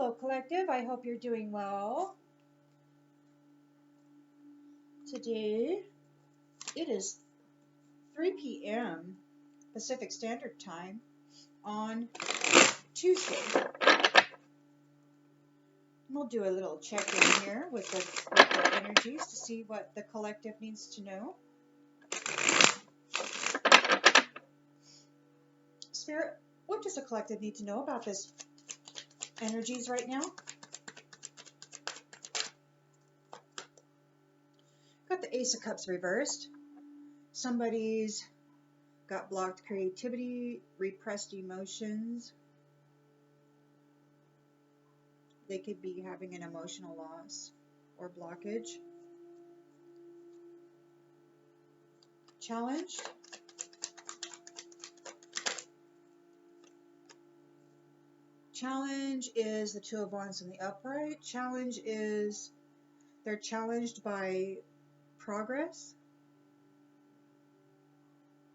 Hello, collective. I hope you're doing well. Today, it is 3 p.m. Pacific Standard Time on Tuesday. We'll do a little check-in here with the energies to see what the collective needs to know. Spirit, what does the collective need to know about this energies right now? Got the Ace of Cups reversed. Somebody's got blocked creativity, repressed emotions. They could be having an emotional loss or blockage. Challenge. Challenge is the Two of Wands in the upright. Challenge is they're challenged by progress.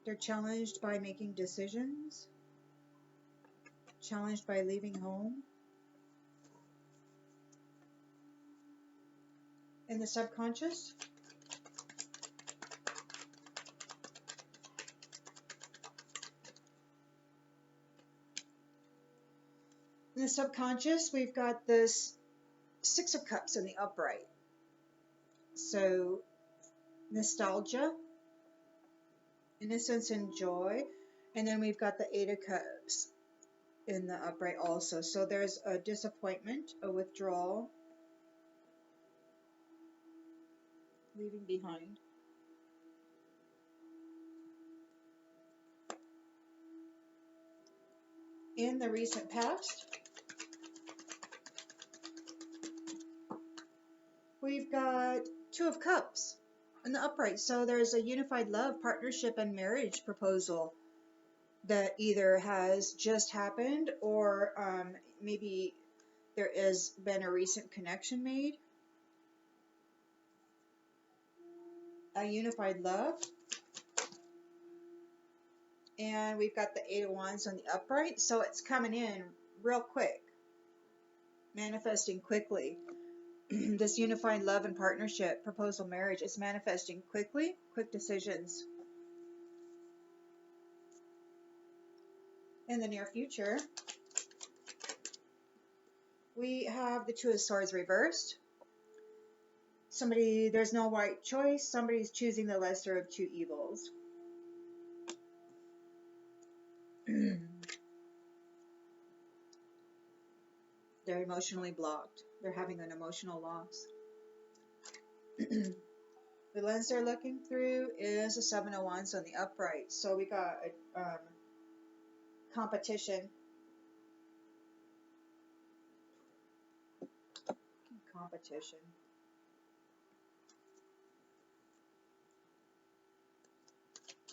They're challenged by making decisions. Challenged by leaving home. In the subconscious, we've got this Six of Cups in the upright. So nostalgia, innocence and joy. And then we've got the Eight of Cups in the upright also. So there's a disappointment, a withdrawal, leaving behind. In the recent past, we've got Two of Cups in the upright. So there's a unified love, partnership, and marriage proposal that either has just happened or maybe there has been a recent connection made. A unified love. And we've got the Eight of Wands on the upright. So it's coming in real quick. Manifesting quickly. This unified love and partnership, proposal, marriage is manifesting quickly. Quick decisions. In the near future, we have the Two of Swords reversed. There's no right choice. Somebody's choosing the lesser of two evils. They're emotionally blocked. They're having an emotional loss. The lens they're looking through is a Seven of Wands on the upright. So we got a competition.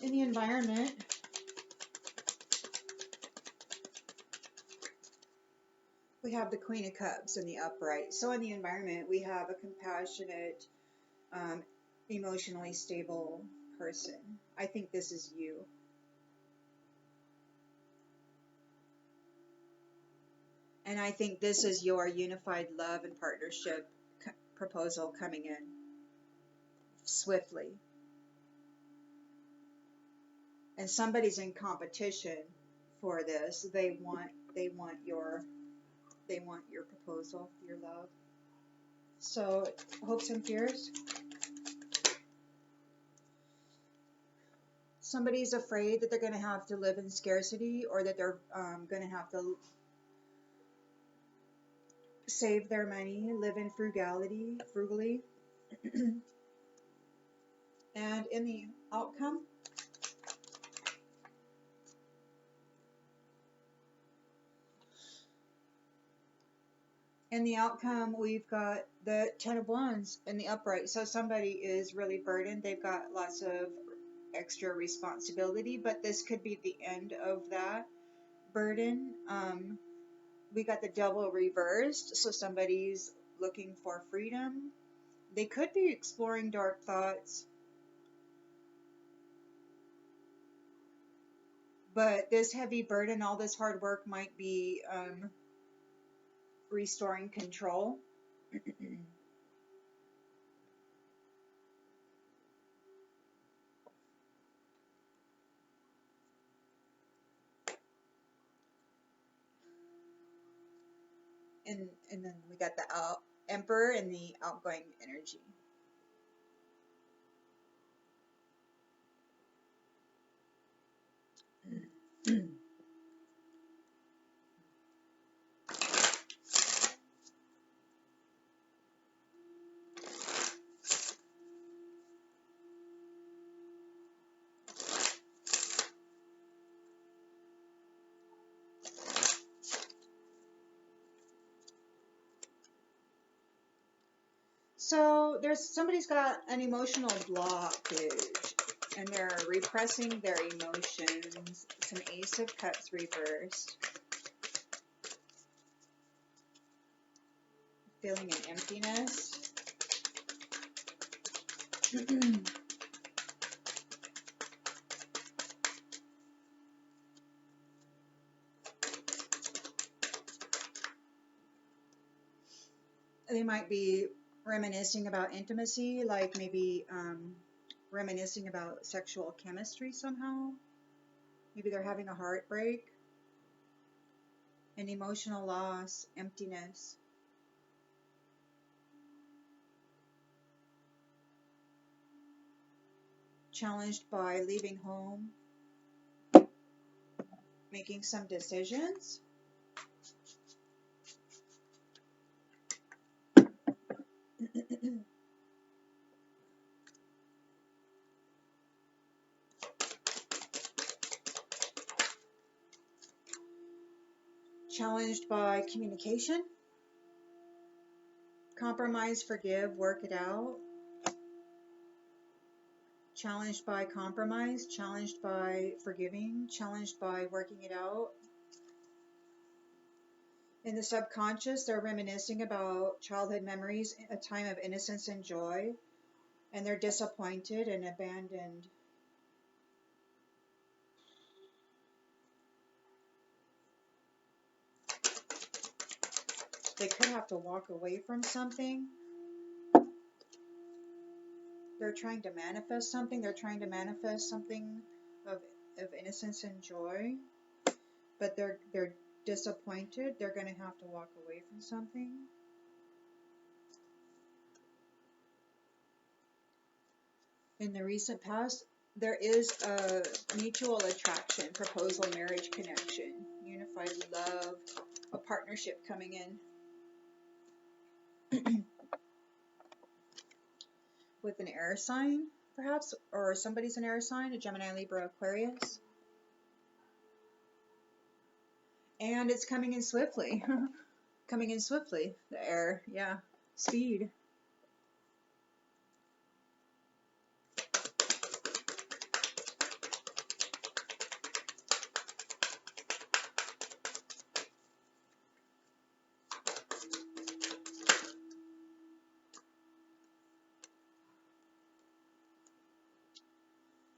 In the environment, we have the Queen of Cups in the upright. So in the environment, we have a compassionate, emotionally stable person. I think this is you. And I think this is your unified love and partnership proposal coming in swiftly. And somebody's in competition for this. They want your proposal, your love. So hopes and fears. Somebody's afraid that they're going to have to live in scarcity, or that they're going to have to save their money, live in frugally. And in the outcome, we've got the Ten of Wands in the upright. So somebody is really burdened. They've got lots of extra responsibility, but this could be the end of that burden. We got the Devil reversed. So somebody's looking for freedom. They could be exploring dark thoughts. But this heavy burden, all this hard work might be restoring control. And then we got the Emperor and the outgoing energy. So somebody's got an emotional blockage and they're repressing their emotions. It's an Ace of Cups reversed. Feeling an emptiness. They might be reminiscing about intimacy, like maybe reminiscing about sexual chemistry somehow. Maybe they're having a heartbreak, an emotional loss, emptiness. Challenged by leaving home, making some decisions. Challenged by communication, compromise, forgive, work it out. Challenged by compromise, challenged by forgiving, challenged by working it out. In the subconscious, they're reminiscing about childhood memories, a time of innocence and joy, and they're disappointed and abandoned. They could have to walk away from something. They're trying to manifest something. They're trying to manifest something of innocence and joy, but they're disappointed. They're going to have to walk away from something. In the recent past, there is a mutual attraction, proposal, marriage connection, unified love, a partnership coming in. With an air sign, perhaps, or somebody's an air sign, a Gemini, Libra, Aquarius. And it's coming in swiftly. Coming in swiftly, the air, yeah, speed.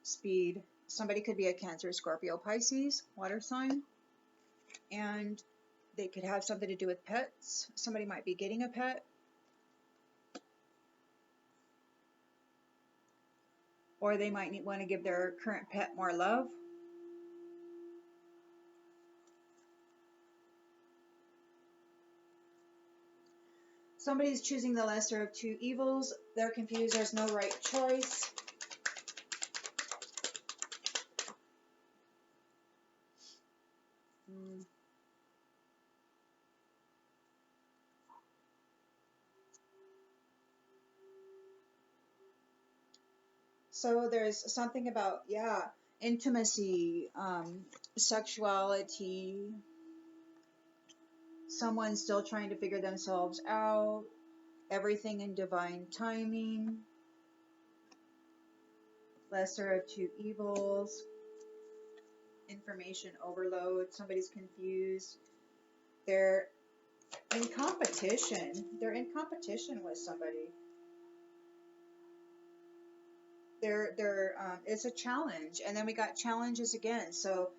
Speed. Somebody could be a Cancer, Scorpio, Pisces, water sign. And they could have something to do with pets. Somebody might be getting a pet. Or they might want to give their current pet more love. Somebody's choosing the lesser of two evils. They're confused. There's no right choice. So there's something about, yeah, intimacy, sexuality, someone still trying to figure themselves out, everything in divine timing, lesser of two evils, information overload, somebody's confused, they're in competition, with somebody. It's a challenge, and then we got challenges again, so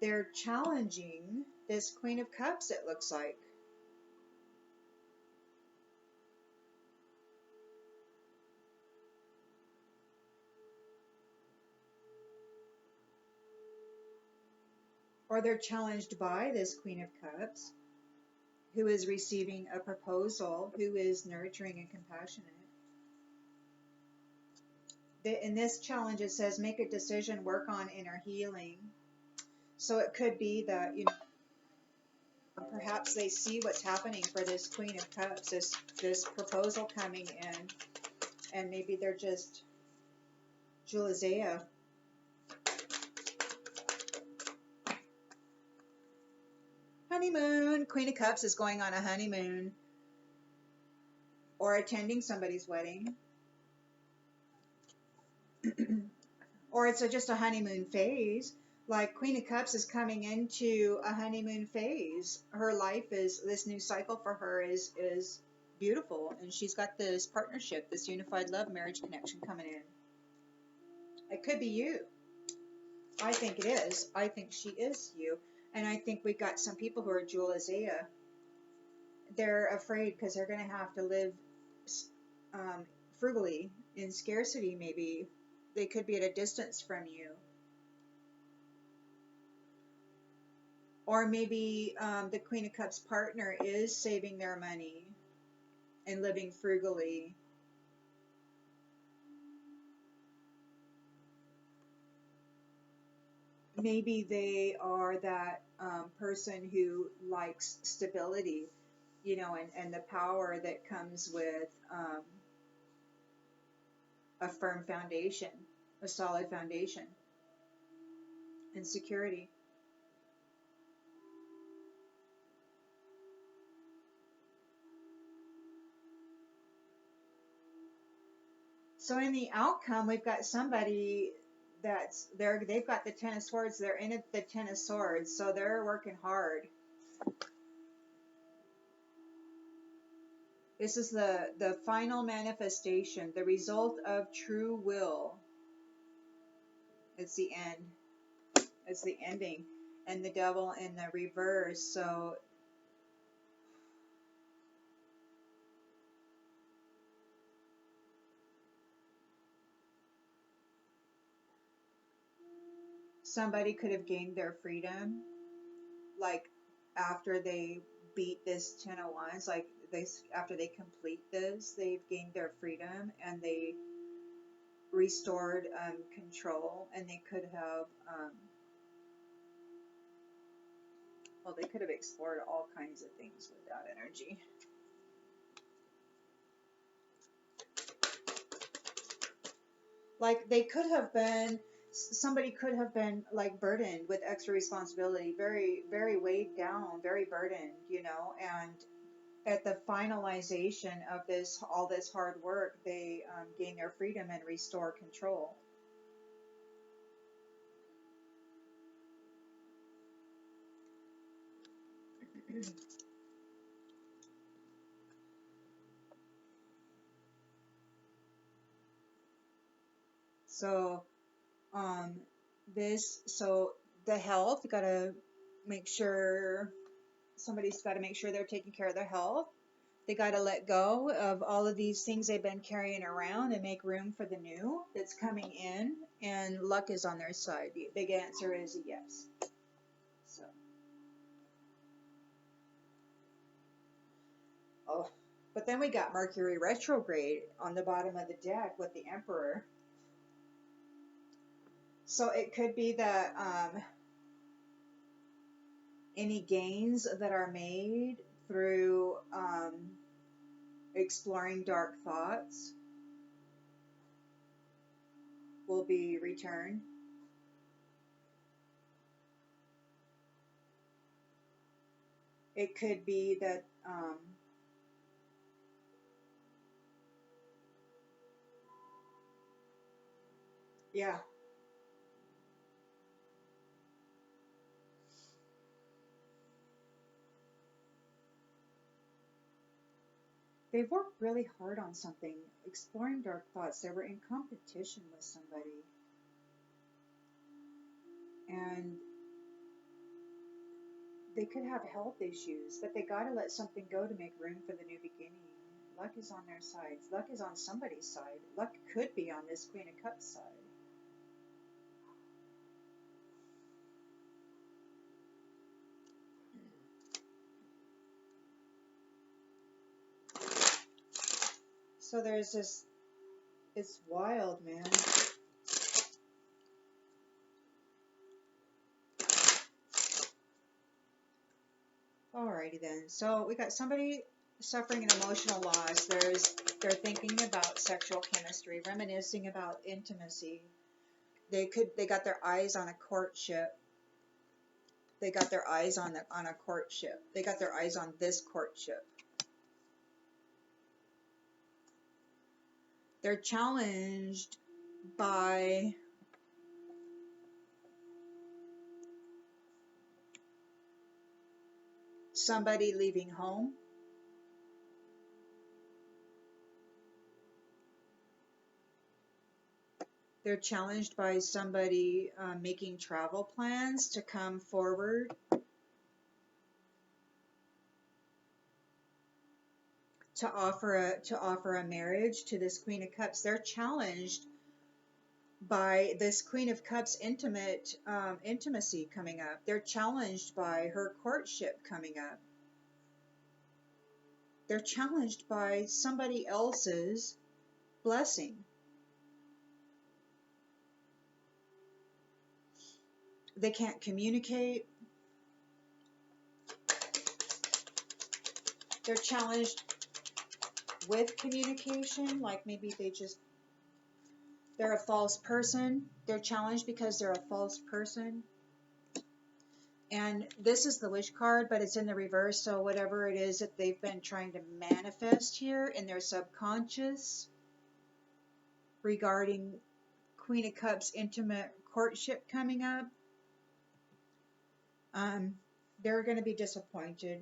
they're challenging this Queen of Cups, it looks like. Or they're challenged by this Queen of Cups, who is receiving a proposal, who is nurturing and compassionate. In this challenge, it says, make a decision, work on inner healing. So it could be that, you know, perhaps they see what's happening for this Queen of Cups, this proposal coming in, and maybe they're just Julizea. Honeymoon. Queen of Cups is going on a honeymoon or attending somebody's wedding. Or it's just a honeymoon phase. Like Queen of Cups is coming into a honeymoon phase. Her life is, this new cycle for her is beautiful. And she's got this partnership, this unified love marriage connection coming in. It could be you. I think it is. I think she is you. And I think we've got some people who are Julizea. They're afraid because they're going to have to live frugally, in scarcity maybe. They could be at a distance from you. Or maybe the Queen of Cups partner is saving their money and living frugally. Maybe they are that person who likes stability, you know, and the power that comes with a firm foundation, a solid foundation, and security. So in the outcome, we've got somebody that's there. They've got the Ten of Swords. They're in it, the Ten of Swords, so they're working hard. This is the final manifestation, the result of true will. It's the end. It's the ending. And the Devil in the reverse. So somebody could have gained their freedom, like after they beat this Ten of Wands, like after they complete this, they've gained their freedom and they restored control, and they could have well, they could have explored all kinds of things with that energy. Like they could have been, somebody could have been like burdened with extra responsibility, very, very weighed down, very burdened, you know, and at the finalization of this, all this hard work, they gain their freedom and restore control. So, so the health, you gotta make sure, somebody's gotta make sure they're taking care of their health. They gotta let go of all of these things they've been carrying around and make room for the new that's coming in, and luck is on their side. The big answer is a yes. So, oh, but then we got Mercury retrograde on the bottom of the deck with the Emperor. So it could be that any gains that are made through exploring dark thoughts will be returned. It could be that yeah. They worked really hard on something, exploring dark thoughts. They were in competition with somebody. And they could have health issues, but they got to let something go to make room for the new beginning. Luck is on their side. Luck is on somebody's side. Luck could be on this Queen of Cups side. So there's this, it's wild, man. Alrighty then. So we got somebody suffering an emotional loss. They're thinking about sexual chemistry, reminiscing about intimacy. They got their eyes on a courtship. They got their eyes on a courtship. They got their eyes on this courtship. They're challenged by somebody leaving home. They're challenged by somebody making travel plans to come forward. To offer a marriage to this Queen of Cups. They're challenged by this Queen of Cups intimacy coming up. They're challenged by her courtship coming up. They're challenged by somebody else's blessing. They can't communicate. They're challenged with communication, like maybe they're a false person. They're challenged because they're a false person. And this is the wish card, but it's in the reverse. So whatever it is that they've been trying to manifest here in their subconscious regarding Queen of Cups intimate courtship coming up, they're going to be disappointed.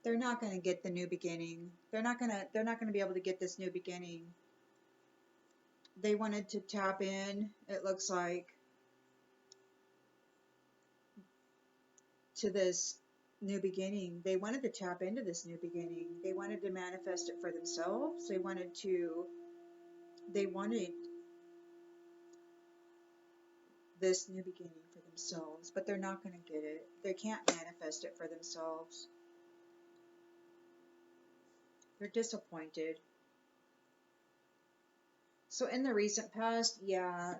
They're not going to get the new beginning. They're not going to be able to get this new beginning. They wanted to tap in, it looks like, to this new beginning. They wanted to tap into this new beginning. They wanted to manifest it for themselves. They wanted this new beginning for themselves, but they're not going to get it. They can't manifest it for themselves. They're disappointed. So in the recent past, yeah,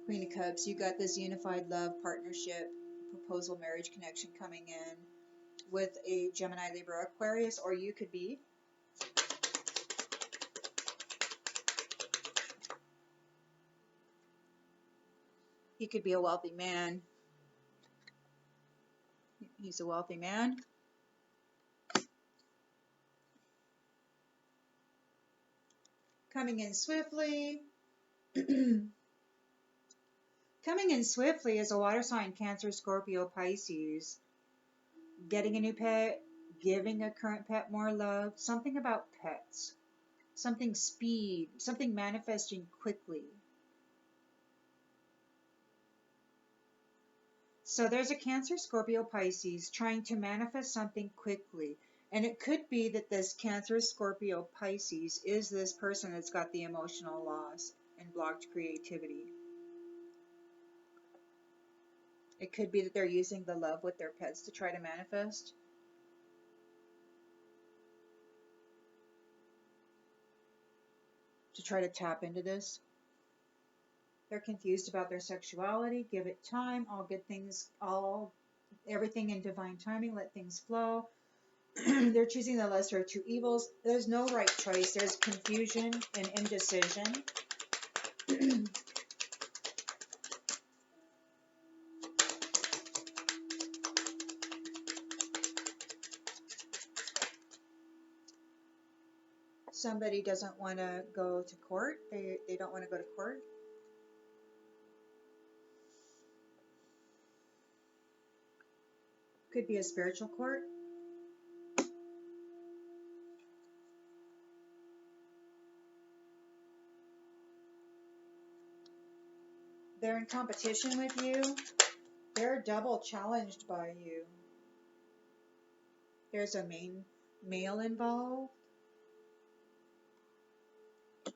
Queen of Cups, you got this unified love, partnership, proposal, marriage connection coming in with a Gemini, Libra, Aquarius, or you could be a wealthy man. He's a wealthy man. Coming in swiftly. Coming in swiftly is a water sign, Cancer, Scorpio, Pisces. Getting a new pet, giving a current pet more love, something about pets, something speed, something manifesting quickly. So there's a Cancer, Scorpio, Pisces trying to manifest something quickly. And it could be that this Cancer, Scorpio, Pisces is this person that's got the emotional loss and blocked creativity. It could be that they're using the love with their pets to try to manifest. To try to tap into this. They're confused about their sexuality. Give it time. All good things, everything in divine timing. Let things flow. They're choosing the lesser of two evils. There's no right choice. There's confusion and indecision. Somebody doesn't want to go to court. They don't want to go to court. Could be a spiritual court. They're in competition with you. They're double challenged by you. There's a main male involved.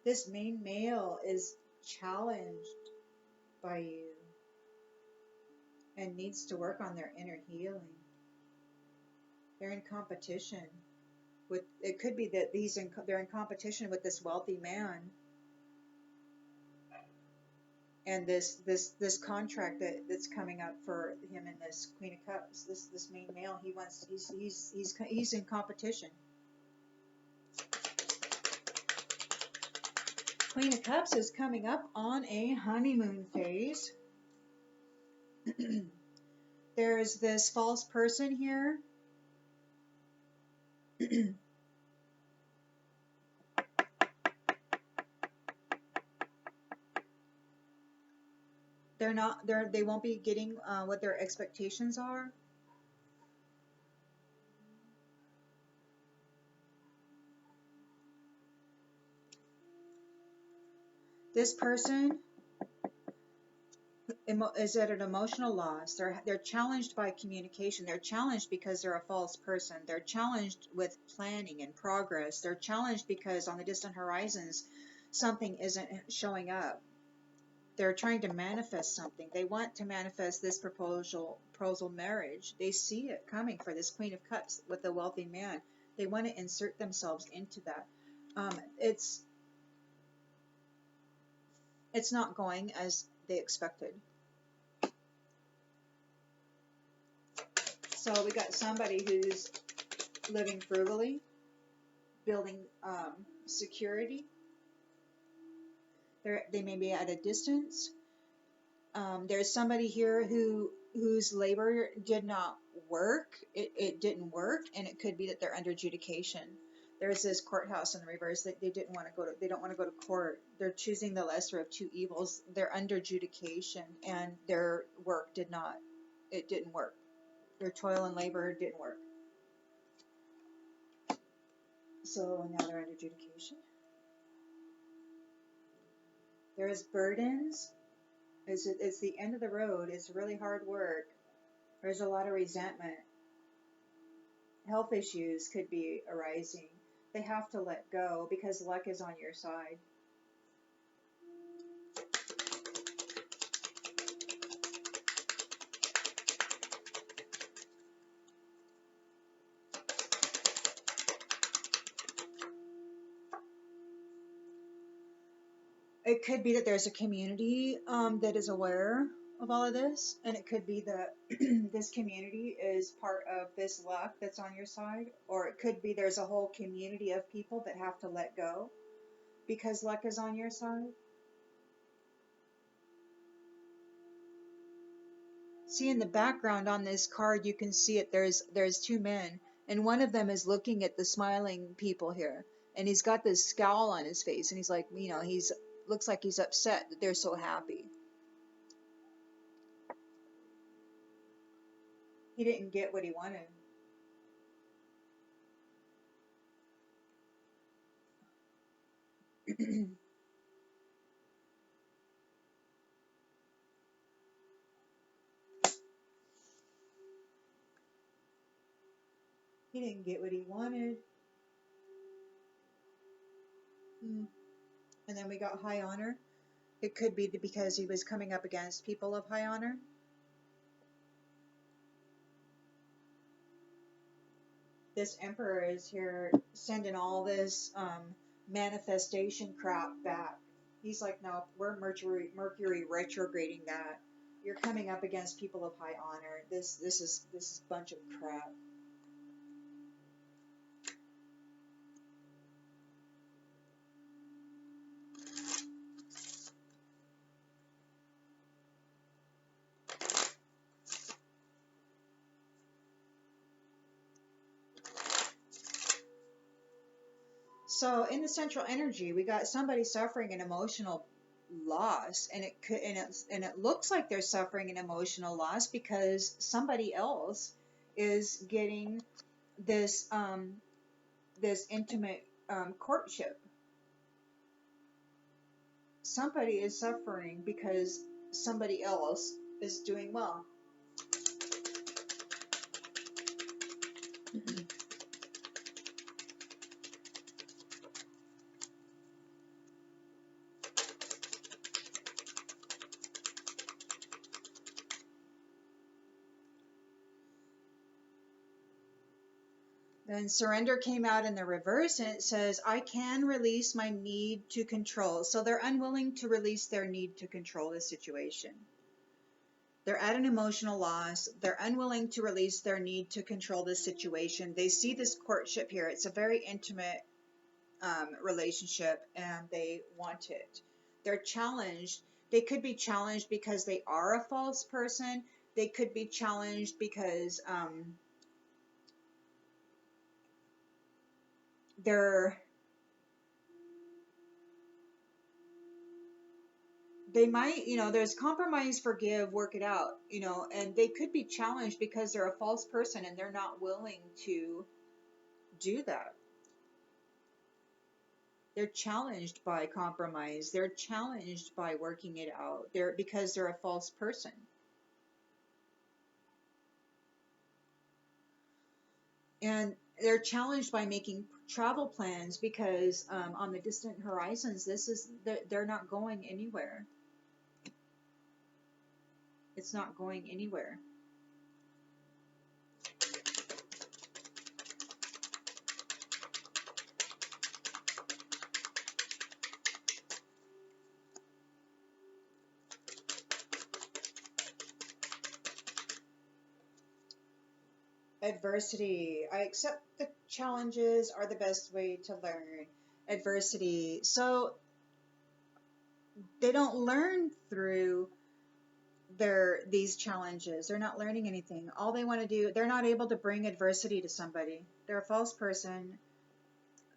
This main male is challenged by you and needs to work on their inner healing. They're in competition with, it could be that they're in competition with this wealthy man and this contract that's coming up for him and this Queen of Cups. This main male, he's in competition. Queen of Cups is coming up on a honeymoon phase. There's this false person here. They won't be getting what their expectations are. This person is at an emotional loss. They're challenged by communication. They're challenged because they're a false person. They're challenged with planning and progress. They're challenged because on the distant horizons, something isn't showing up. They're trying to manifest something. They want to manifest this proposal marriage. They see it coming for this Queen of Cups with the wealthy man. They want to insert themselves into that. It's not going as they expected. So we got somebody who's living frugally, building security. They may be at a distance. There's somebody here whose labor did not work. It didn't work, and it could be that they're under adjudication. There's this courthouse in the reverse that they don't want to go to court. They're choosing the lesser of two evils. They're under adjudication, and their work didn't work. Their toil and labor didn't work. So now they're under adjudication. There's burdens. It's the end of the road. It's really hard work. There's a lot of resentment. Health issues could be arising. They have to let go because luck is on your side. It could be that there's a community that is aware of all of this, and it could be that this community is part of this luck that's on your side, or it could be there's a whole community of people that have to let go because luck is on your side. See, in the background on this card, you can see it. There's two men, and one of them is looking at the smiling people here, and he's got this scowl on his face, and he's like, looks like he's upset that they're so happy. He didn't get what he wanted. He didn't get what he wanted. And then we got high honor. It could be because he was coming up against people of high honor. This emperor is here sending all this manifestation crap back. He's like, no, we're Mercury retrograding that. You're coming up against people of high honor. This is a bunch of crap. So in the central energy, we got somebody suffering an emotional loss, and it looks like they're suffering an emotional loss because somebody else is getting this this intimate courtship. Somebody is suffering because somebody else is doing well. Then surrender came out in the reverse, and it says, I can release my need to control. So they're unwilling to release their need to control the situation. They're at an emotional loss. They're unwilling to release their need to control the situation. They see this courtship here. It's a very intimate relationship, and they want it. They're challenged. They could be challenged because they are a false person. They could be challenged because they might, there's compromise, forgive, work it out, and they could be challenged because they're a false person and they're not willing to do that. They're challenged by compromise. They're challenged by working it out. Because they're a false person. And they're challenged by making travel plans because on the distant horizons, they're not going anywhere. It's not going anywhere. Adversity. I accept the challenges are the best way to learn. Adversity. So they don't learn through these challenges. They're not learning anything. All they want to do, they're not able to bring adversity to somebody. They're a false person.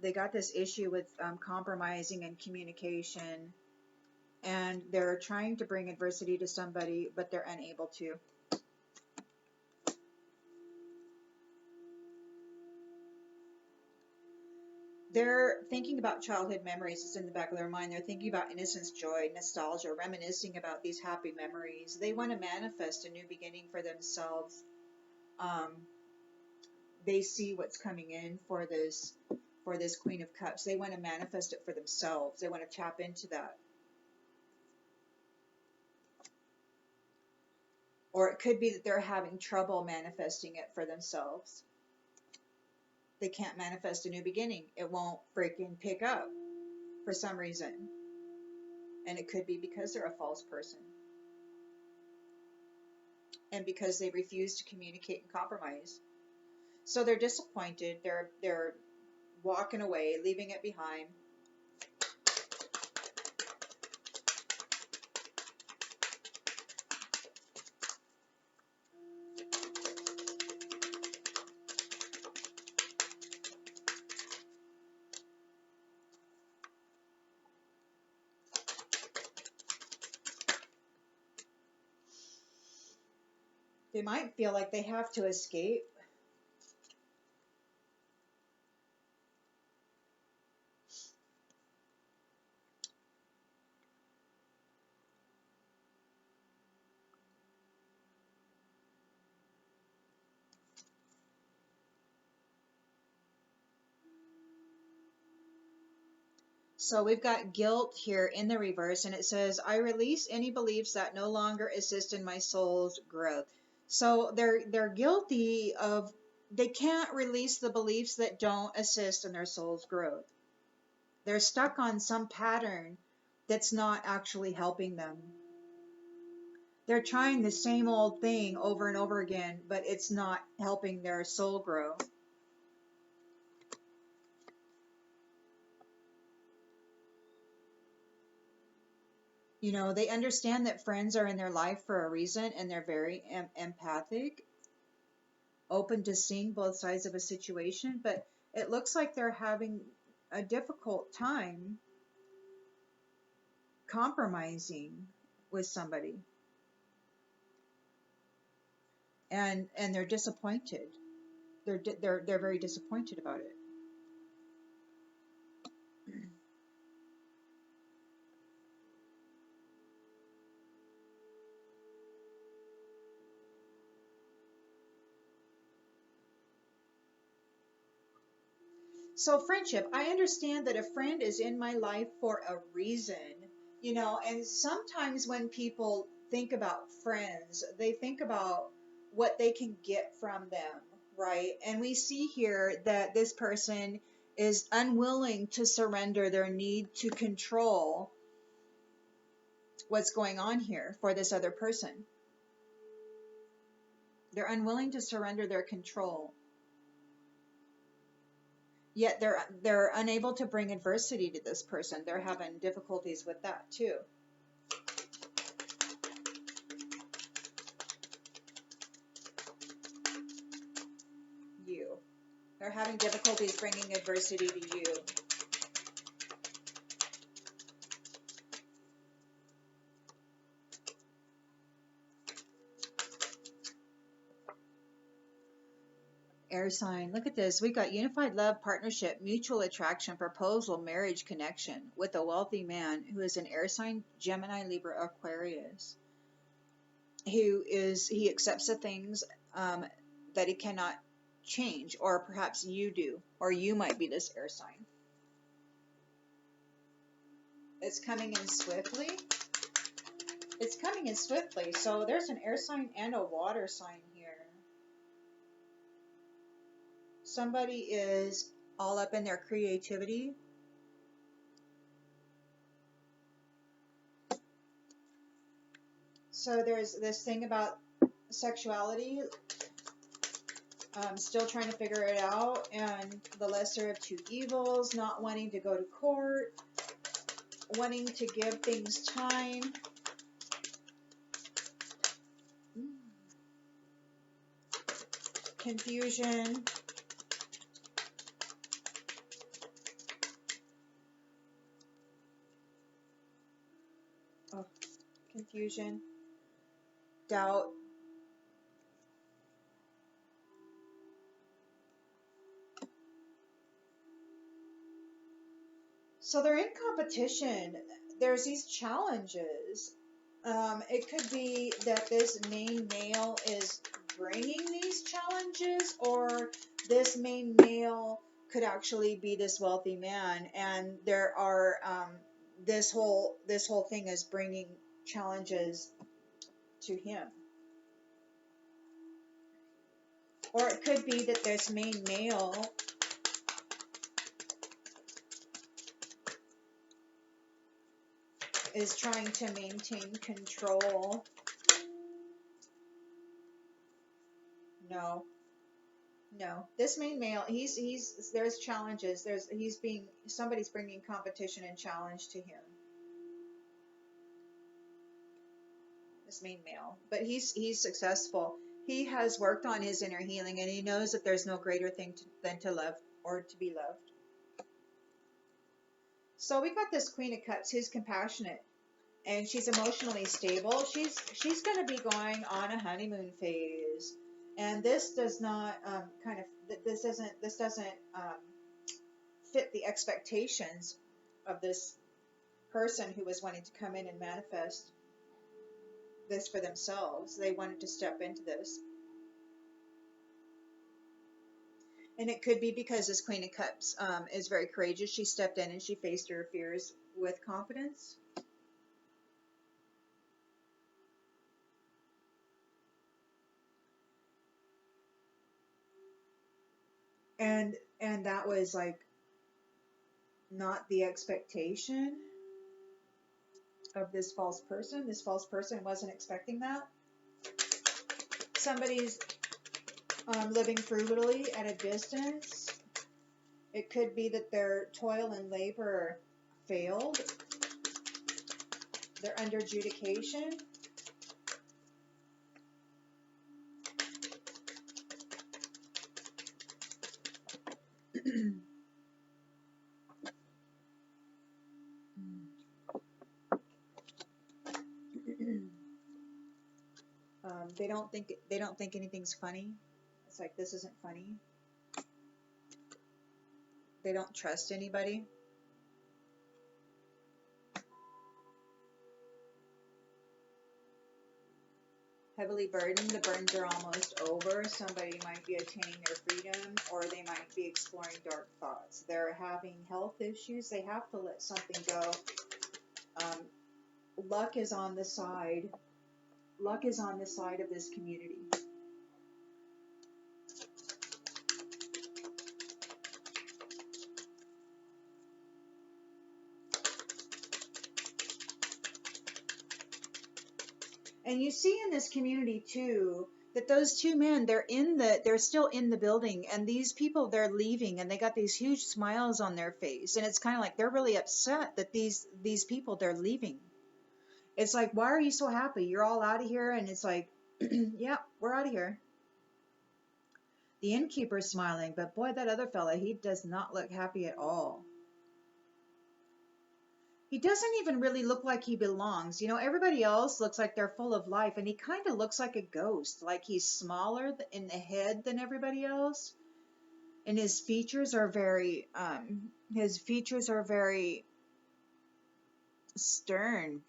They got this issue with compromising and communication, and they're trying to bring adversity to somebody, but they're unable to. They're thinking about childhood memories. It's in the back of their mind. They're thinking about innocence, joy, nostalgia, reminiscing about these happy memories. They want to manifest a new beginning for themselves. They see what's coming in for this Queen of Cups. They want to manifest it for themselves. They want to tap into that. Or it could be that they're having trouble manifesting it for themselves. They can't manifest a new beginning. It won't freaking pick up for some reason. And it could be because they're a false person. And because they refuse to communicate and compromise. So they're disappointed. They're walking away, leaving it behind. They might feel like they have to escape. So we've got guilt here in the reverse, and it says, I release any beliefs that no longer assist in my soul's growth. So they're guilty of, they can't release the beliefs that don't assist in their soul's growth. They're stuck on some pattern that's not actually helping them. They're trying the same old thing over and over again, but it's not helping their soul grow. They understand that friends are in their life for a reason, and they're very empathic, open to seeing both sides of a situation, but it looks like they're having a difficult time compromising with somebody. And they're disappointed. They're very disappointed about it. So friendship, I understand that a friend is in my life for a reason, and sometimes when people think about friends, they think about what they can get from them. right? And we see here that this person is unwilling to surrender their need to control what's going on here for this other person. They're unwilling to surrender their control. Yet they're unable to bring adversity to this person. They're having difficulties with that too. You. They're having difficulties bringing adversity to you. Air sign. Look at this. We've got unified love, partnership, mutual attraction, proposal, marriage, connection with a wealthy man who is an air sign, Gemini, Libra, Aquarius. He accepts the things that he cannot change, or perhaps you do, or you might be this air sign. It's coming in swiftly. It's coming in swiftly. So there's an air sign and a water sign here. Somebody is all up in their creativity. So there's this thing about sexuality, still trying to figure it out, and the lesser of two evils, not wanting to go to court, wanting to give things time. Confusion. Oh, confusion. Doubt. So they're in competition. There's these challenges. It could be that this main male is bringing these challenges, or this main male could actually be this wealthy man, and there are this whole thing is bringing challenges to him. Or it could be that this main male is trying to maintain control. No. This main male, there's challenges. Somebody's bringing competition and challenge to him. This main male, but he's successful. He has worked on his inner healing, and he knows that there's no greater thing than to love or to be loved. So we got this Queen of Cups who's compassionate, and she's emotionally stable. She's going to be going on a honeymoon phase, and this does not this doesn't fit the expectations of this person who was wanting to come in and manifest this for themselves. They wanted to step into this. And it could be because this Queen of Cups is very courageous. She stepped in and she faced her fears with confidence. And that was like not the expectation of this false person. This false person wasn't expecting that. Somebody's living frugally at a distance. It could be that their toil and labor failed. They're under adjudication. They don't think anything's funny. It's like, this isn't funny. They don't trust anybody. Heavily burdened. The burdens are almost over. Somebody might be attaining their freedom, or they might be exploring dark thoughts. They're having health issues. They have to let something go. Luck is on the side. Luck is on the side of this community. And you see in this community too that those two men, they're still in the building, and these people, they're leaving and they got these huge smiles on their face, and it's kind of like they're really upset that these people, they're leaving. It's like, why are you so happy? You're all out of here. And it's like, yeah, we're out of here. The innkeeper's smiling, but boy, that other fella, he does not look happy at all. He doesn't even really look like he belongs. You know, everybody else looks like they're full of life, and he kind of looks like a ghost, like he's smaller in the head than everybody else. And his features are very stern.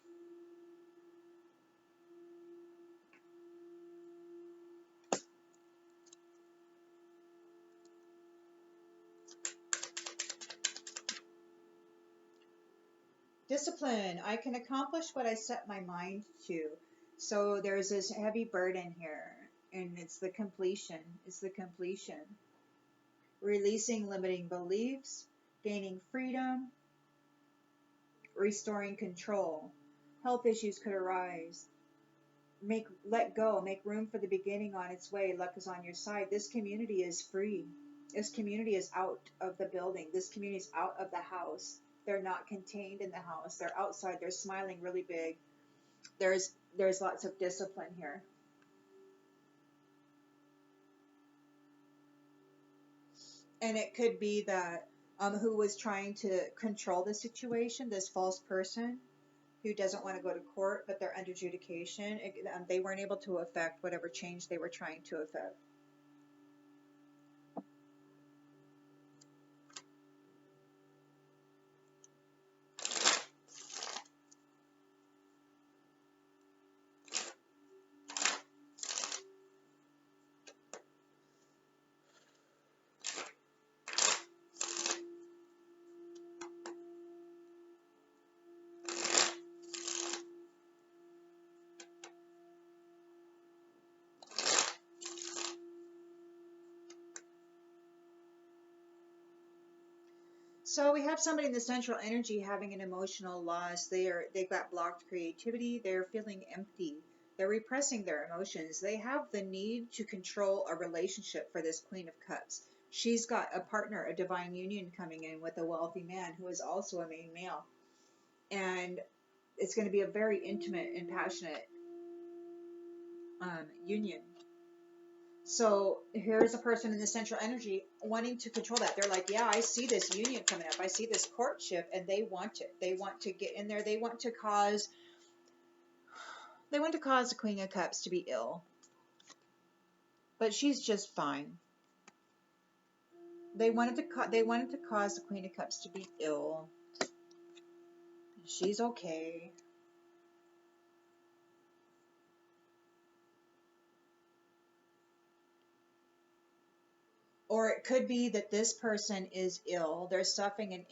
Discipline. I can accomplish what I set my mind to. So there's this heavy burden here, and it's the completion. It's the completion. Releasing limiting beliefs, gaining freedom, restoring control. Health issues could arise. Let go, make room for the beginning on its way. Luck is on your side. This community is free. This community is out of the building. This community is out of the house. They're not contained in the house. They're outside. They're smiling really big. There's lots of discipline here. And it could be that who was trying to control the situation, this false person who doesn't want to go to court, but they're under adjudication, they weren't able to affect whatever change they were trying to affect. So we have somebody in the central energy having an emotional loss. They've got blocked creativity. They're feeling empty. They're repressing their emotions. They have the need to control a relationship for this Queen of Cups. She's got a partner, a divine union coming in with a wealthy man who is also a main male. And it's going to be a very intimate and passionate union. So here's a person in the central energy wanting to control that. They're like, yeah, I see this union coming up. I see this courtship, and they want it. They want to get in there. They want to cause the Queen of Cups to be ill. But she's just fine. They wanted to cause the Queen of Cups to be ill. She's okay. Or it could be that this person is ill. They're suffering an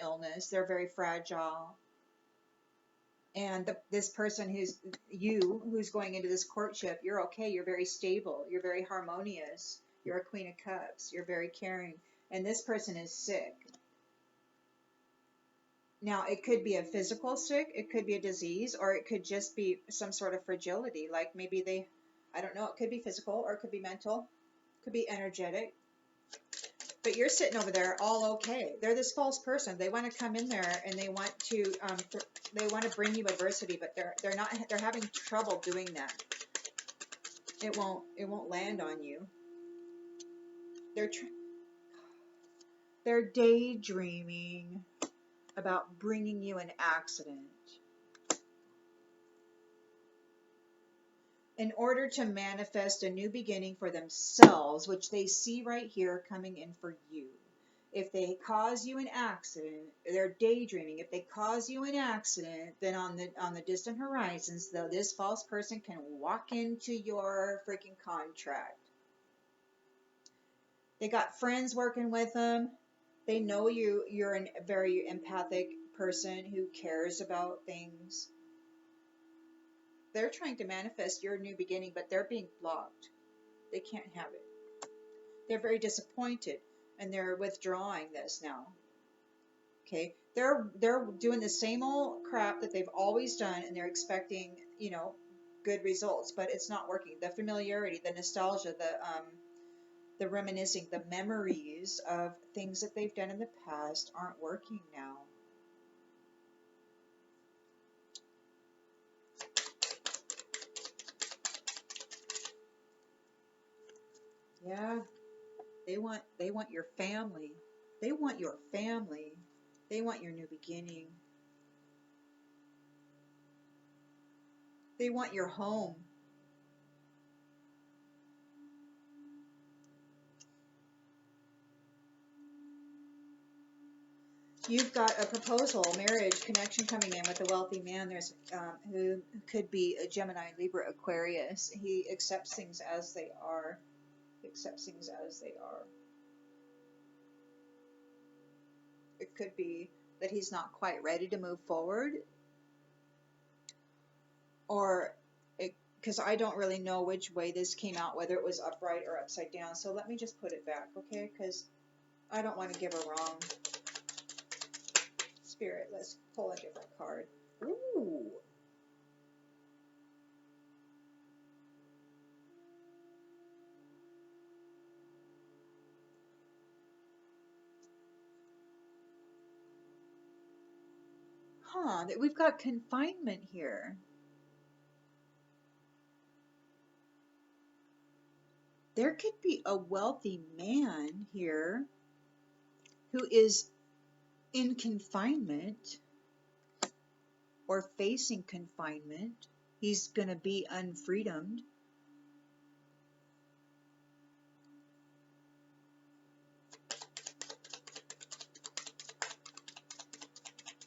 illness. They're very fragile. And this person who's going into this courtship, you're okay. You're very stable. You're very harmonious. You're a Queen of Cups. You're very caring. And this person is sick. Now, it could be a physical sick. It could be a disease, or it could just be some sort of fragility. Like maybe I don't know. It could be physical, or it could be mental. It could be energetic. But you're sitting over there all okay. They're this false person. They want to come in there and they want to bring you adversity, but they're having trouble doing that. It won't land on you. They're daydreaming about bringing you an accident in order to manifest a new beginning for themselves, which they see right here coming in for you. If they cause you an accident, they're daydreaming. If they cause you an accident, then on the distant horizons, though, this false person can walk into your freaking contract. They got friends working with them. They know you're a very empathic person who cares about things. They're trying to manifest your new beginning, but they're being blocked. They can't have it. They're very disappointed, and they're withdrawing this now. Okay, they're doing the same old crap that they've always done, and they're expecting, good results, but it's not working. The familiarity, the nostalgia, the reminiscing, the memories of things that they've done in the past aren't working now. Yeah, they want your family. They want your family. They want your new beginning. They want your home. You've got a proposal, marriage, connection coming in with a wealthy man. There's who could be a Gemini, Libra, Aquarius. He accepts things as they are. Accepts things as they are. It could be that he's not quite ready to move forward, or because I don't really know which way this came out, whether it was upright or upside down. So let me just put it back, okay? Because I don't want to give a wrong. Spirit, let's pull a different card. Ooh. Huh, that we've got confinement here. There could be a wealthy man here who is in confinement or facing confinement. He's going to be unfreedomed.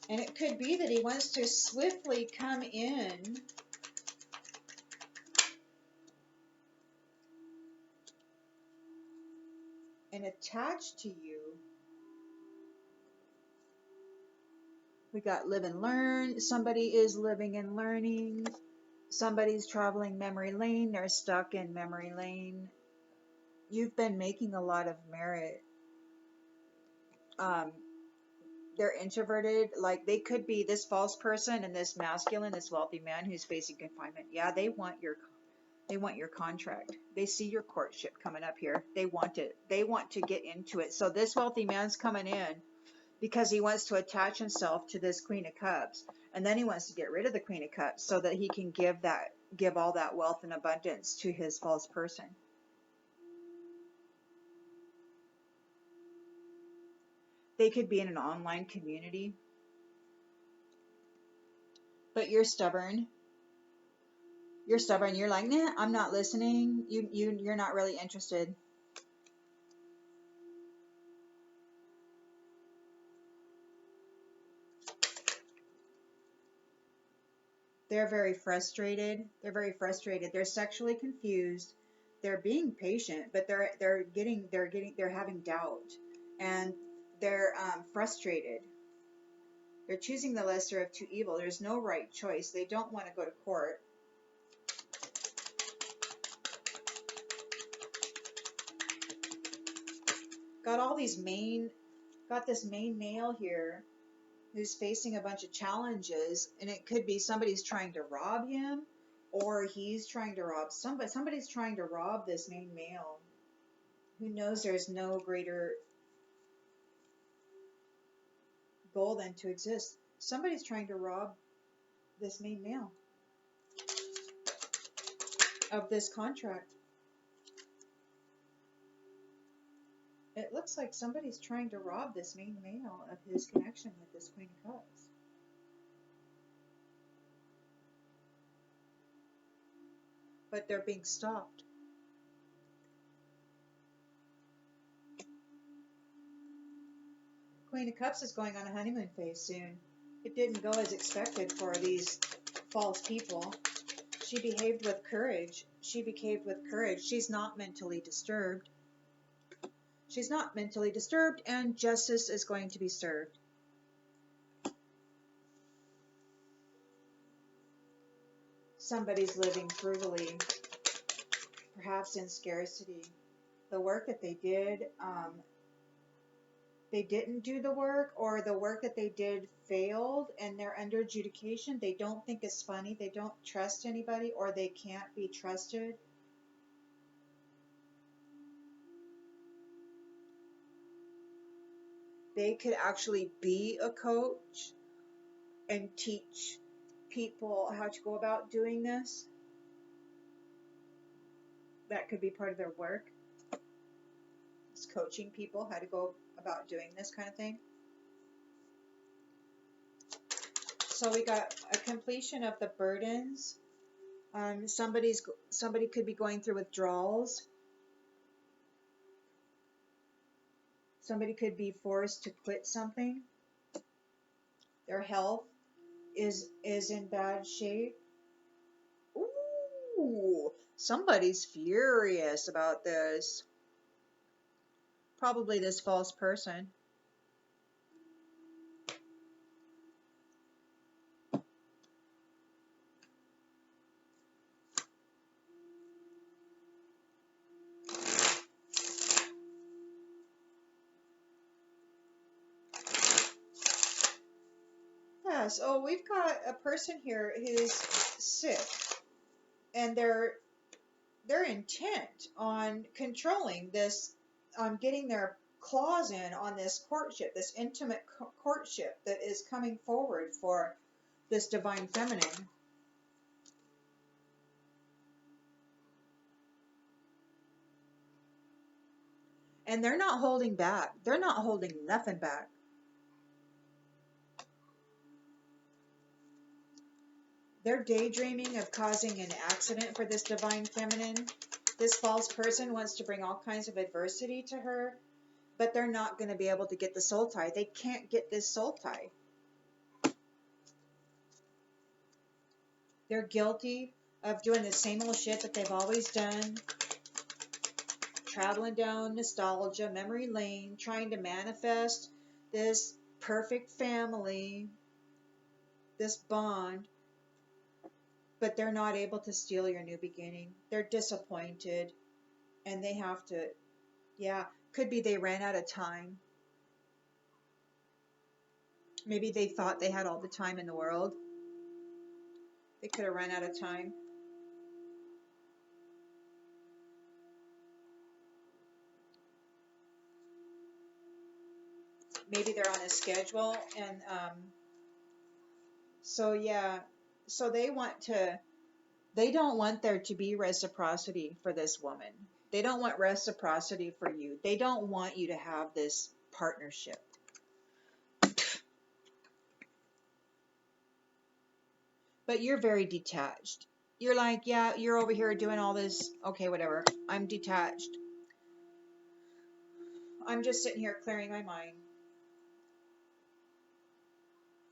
And it could be that he wants to swiftly come in and attach to you. We got live and learn. Somebody is living and learning. Somebody's traveling memory lane. They're stuck in memory lane. You've been making a lot of merit. They're introverted. Like, they could be this false person and this masculine, this wealthy man who's facing confinement. Yeah, they want your contract. They see your courtship coming up here. They want it. They want to get into it. So this wealthy man's coming in because he wants to attach himself to this Queen of Cups, and then he wants to get rid of the Queen of Cups so that he can give all that wealth and abundance to his false person. They could be in an online community, but you're stubborn. You're stubborn. You're like, nah, I'm not listening. You're not really interested. They're very frustrated. They're very frustrated. They're sexually confused. They're being patient, but they're having doubt, and they're frustrated. They're choosing the lesser of two evil. There's no right choice. They don't want to go to court. Got this main male here who's facing a bunch of challenges, and it could be somebody's trying to rob him, or he's trying to rob somebody. Somebody's trying to rob this main male who knows there's no greater goal than to exist. Somebody's trying to rob this main male of this contract. It looks like somebody's trying to rob this main male of his connection with this Queen of Cups. But they're being stopped. Queen of Cups is going on a honeymoon phase soon. It didn't go as expected for these false people. She behaved with courage. She's not mentally disturbed. She's not mentally disturbed, and justice is going to be served. Somebody's living frugally, perhaps in scarcity. The work that they did, they didn't do the work, or the work that they did failed and they're under adjudication. They don't think it's funny. They don't trust anybody, or they can't be trusted. They could actually be a coach and teach people how to go about doing this. That could be part of their work. It's coaching people how to go about doing this kind of thing. So we got a completion of the burdens. Somebody could be going through withdrawals. Somebody could be forced to quit something. Their health is in bad shape. Ooh, somebody's furious about this. Probably this false person. Yes. Oh, we've got a person here who's sick, and they're intent on controlling this, on getting their claws in on this courtship, this intimate courtship that is coming forward for this divine feminine. And they're not holding back. They're not holding nothing back. They're daydreaming of causing an accident for this divine feminine. This false person wants to bring all kinds of adversity to her, but they're not going to be able to get the soul tie. They can't get this soul tie. They're guilty of doing the same old shit that they've always done. Traveling down nostalgia, memory lane, trying to manifest this perfect family, this bond, but they're not able to steal your new beginning. They're disappointed, and they have to, yeah, could be they ran out of time. Maybe they thought they had all the time in the world. They could have run out of time. Maybe they're on a schedule, and so yeah, so they don't want there to be reciprocity for this woman. They don't want reciprocity for you. They don't want you to have this partnership. But you're very detached. You're like, yeah, you're over here doing all this. Okay, whatever. I'm detached. I'm just sitting here clearing my mind.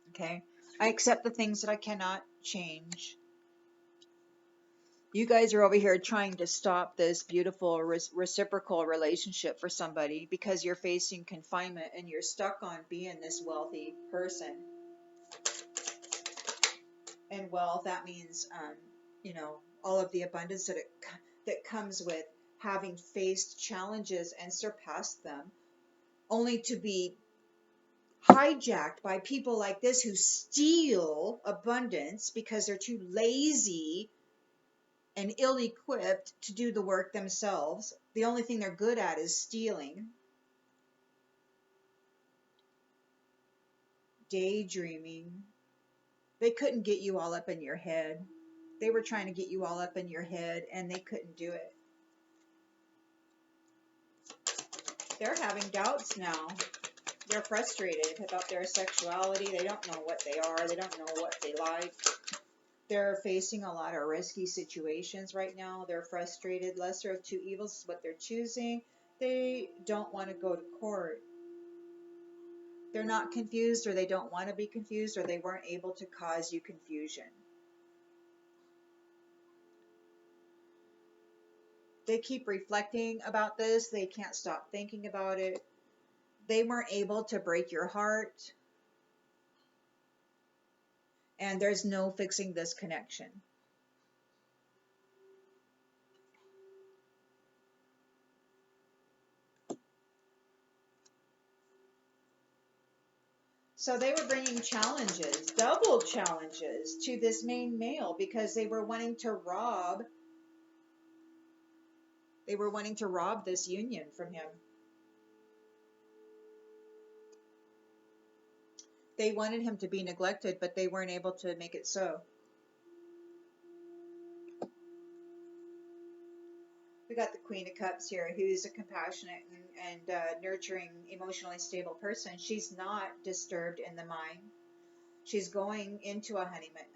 Okay? I accept the things that I cannot change. You guys are over here trying to stop this beautiful reciprocal relationship for somebody because you're facing confinement and you're stuck on being this wealthy person. And wealth, that means, all of the abundance that comes with having faced challenges and surpassed them, only to be hijacked by people like this who steal abundance because they're too lazy and ill-equipped to do the work themselves. The only thing they're good at is stealing. Daydreaming. They couldn't get you all up in your head. They were trying to get you all up in your head, and they couldn't do it. They're having doubts now. They're frustrated about their sexuality. They don't know what they are. They don't know what they like. They're facing a lot of risky situations right now. They're frustrated. Lesser of two evils is what they're choosing. They don't want to go to court. They're not confused, or they don't want to be confused, or they weren't able to cause you confusion. They keep reflecting about this. They can't stop thinking about it. They weren't able to break your heart. And there's no fixing this connection. So they were bringing challenges, double challenges, to this main male because they were wanting to rob. They were wanting to rob this union from him. They wanted him to be neglected, but they weren't able to make it so. We got the Queen of Cups here, who's a compassionate and nurturing, emotionally stable person. She's not disturbed in the mind. She's going into a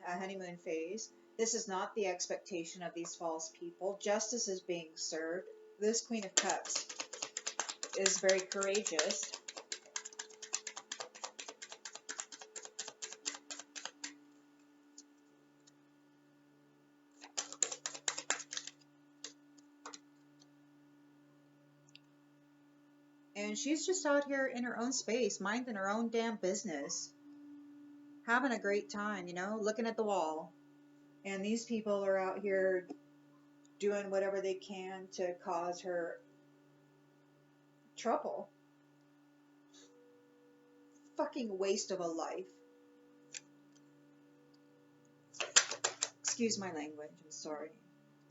honeymoon phase. This is not the expectation of these false people. Justice is being served. This Queen of Cups is very courageous. And she's just out here in her own space, minding her own damn business, having a great time, you know, looking at the wall. And these people are out here doing whatever they can to cause her trouble. Fucking waste of a life. Excuse my language, I'm sorry.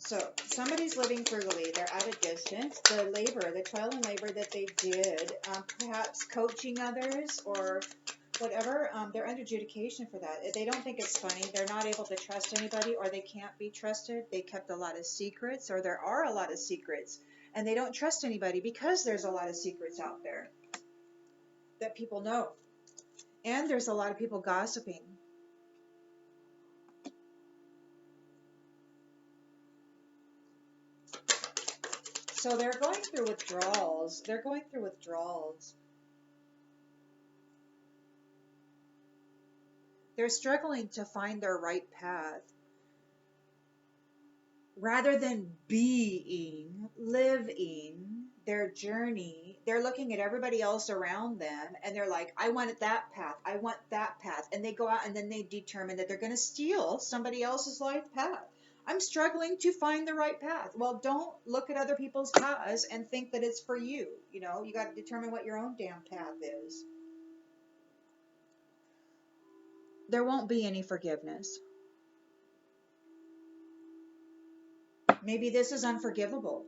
So, somebody's living frugally. They're at a distance. The labor, the toil and labor that they did, perhaps coaching others or whatever, they're under adjudication for that. They don't think it's funny. They're not able to trust anybody, or they can't be trusted. They kept a lot of secrets, or there are a lot of secrets, and they don't trust anybody because there's a lot of secrets out there that people know. And there's a lot of people gossiping. So they're going through withdrawals. They're going through withdrawals. They're struggling to find their right path. Rather than being, living their journey, they're looking at everybody else around them and they're like, I want that path. I want that path. And they go out and then they determine that they're going to steal somebody else's life path. I'm struggling to find the right path. Well, don't look at other people's paths and think that it's for you. You know, you got to determine what your own damn path is. There won't be any forgiveness. Maybe this is unforgivable.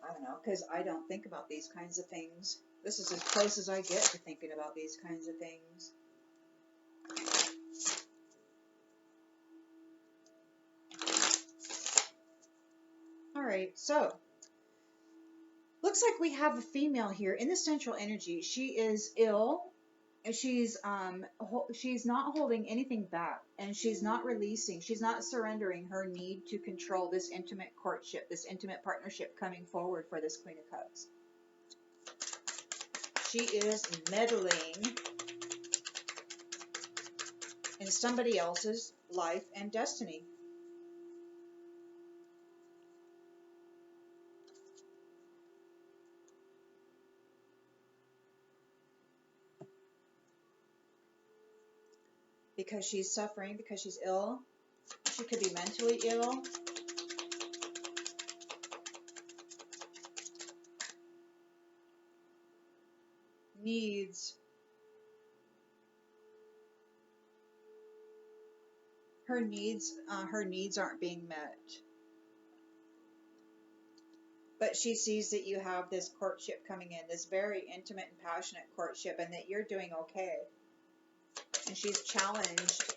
I don't know, because I don't think about these kinds of things. This is as close as I get to thinking about these kinds of things. All right, so looks like we have a female here in the central energy. She is ill, and she's not holding anything back, and she's not releasing. She's not surrendering her need to control this intimate courtship, this intimate partnership coming forward for this Queen of Cups. She is meddling in somebody else's life and destiny. Because she's suffering, because she's ill. She could be mentally ill. Her needs aren't being met. But she sees that you have this courtship coming in, this very intimate and passionate courtship, and that you're doing okay. And she's challenged.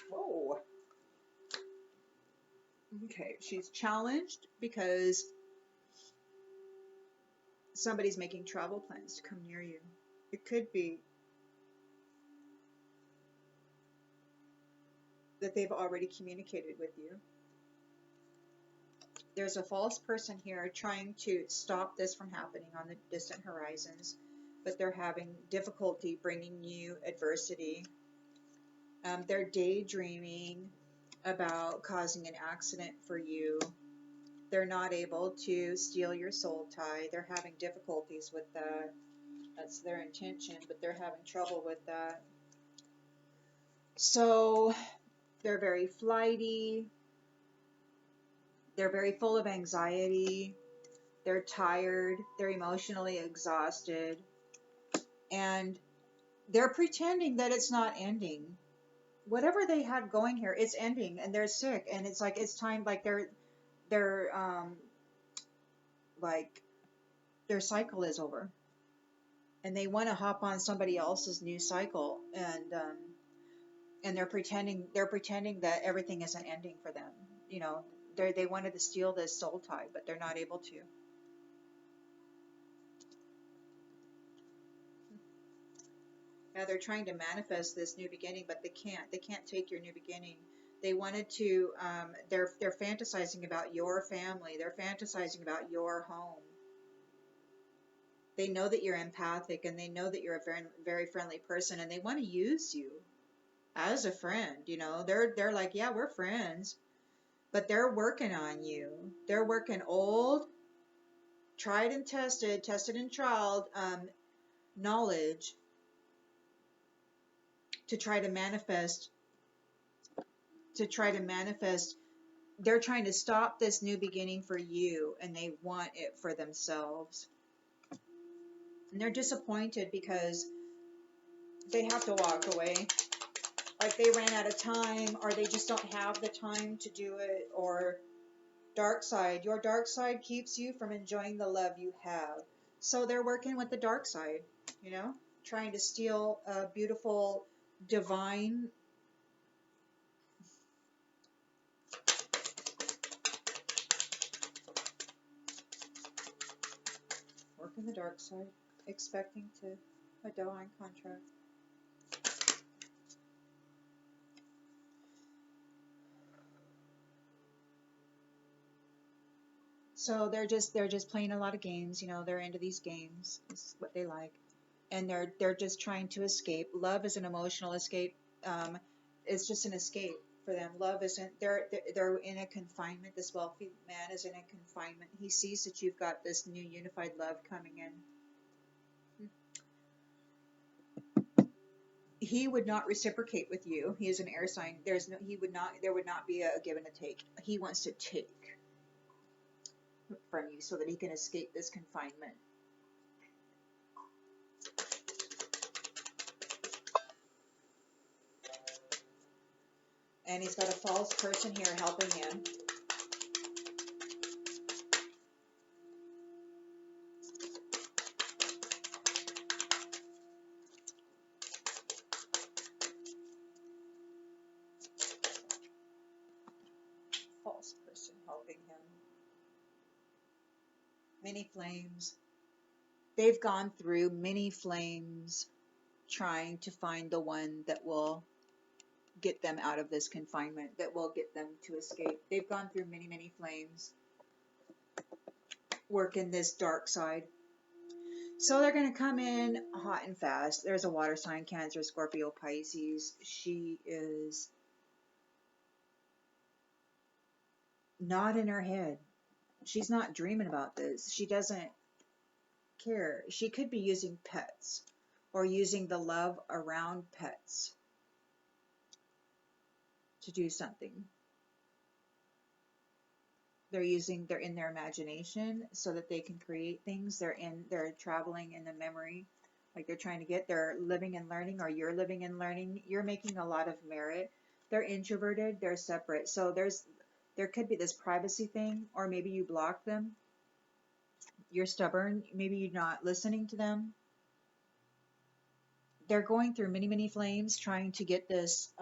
Whoa. Okay, she's challenged because somebody's making travel plans to come near you. It could be that they've already communicated with you. There's a false person here trying to stop this from happening on the distant horizons, but they're having difficulty bringing you adversity. They're daydreaming about causing an accident for you. They're not able to steal your soul tie. They're having difficulties with that. That's their intention, but they're having trouble with that. So they're very flighty. They're very full of anxiety. They're tired. They're emotionally exhausted. And they're pretending that it's not ending. Whatever they had going here, it's ending, and they're sick, and it's like it's time. Like they're like their cycle is over, and they want to hop on somebody else's new cycle, and they're pretending that everything isn't ending for them. You know, they wanted to steal this soul tie, but they're not able to. Yeah, they're trying to manifest this new beginning, but they can't. They can't take your new beginning. They wanted to. They're fantasizing about your family. They're fantasizing about your home. They know that you're empathic, and they know that you're a very very friendly person, and they want to use you as a friend. You know, they're like, yeah, we're friends, but they're working on you. They're working old, tried and tested and trialed knowledge to try to manifest. They're trying to stop this new beginning for you, and they want it for themselves. And they're disappointed because they have to walk away. Like they ran out of time, or they just don't have the time to do it, or dark side. Your dark side keeps you from enjoying the love you have. So they're working with the dark side, you know, trying to steal a beautiful, divine. Working the dark side, expecting to a divine contract. So they're just playing a lot of games, you know, they're into these games. This is what they like. And they're just trying to escape. Love is an emotional escape. It's just an escape for them. Love isn't. They're in a confinement. This wealthy man is in a confinement. He sees that you've got this new unified love coming in. He would not reciprocate with you. He is an air sign. There would not be a give and a take. He wants to take from you so that he can escape this confinement. And he's got a false person here helping him. False person helping him. Many flames. They've gone through many flames trying to find the one that will get them out of this confinement, that will get them to escape. They've gone through many, many flames, working this dark side. So they're going to come in hot and fast. There's a water sign, Cancer, Scorpio, Pisces. She is not in her head. She's not dreaming about this. She doesn't care. She could be using pets or using the love around pets to do something. They're in their imagination so that they can create things. They're traveling in the memory, like they're living and learning, or you're living and learning. You're making a lot of merit. They're introverted, they're separate. So there could be this privacy thing, or maybe you block them. You're stubborn, maybe you're not listening to them. They're going through many, many flames trying to get this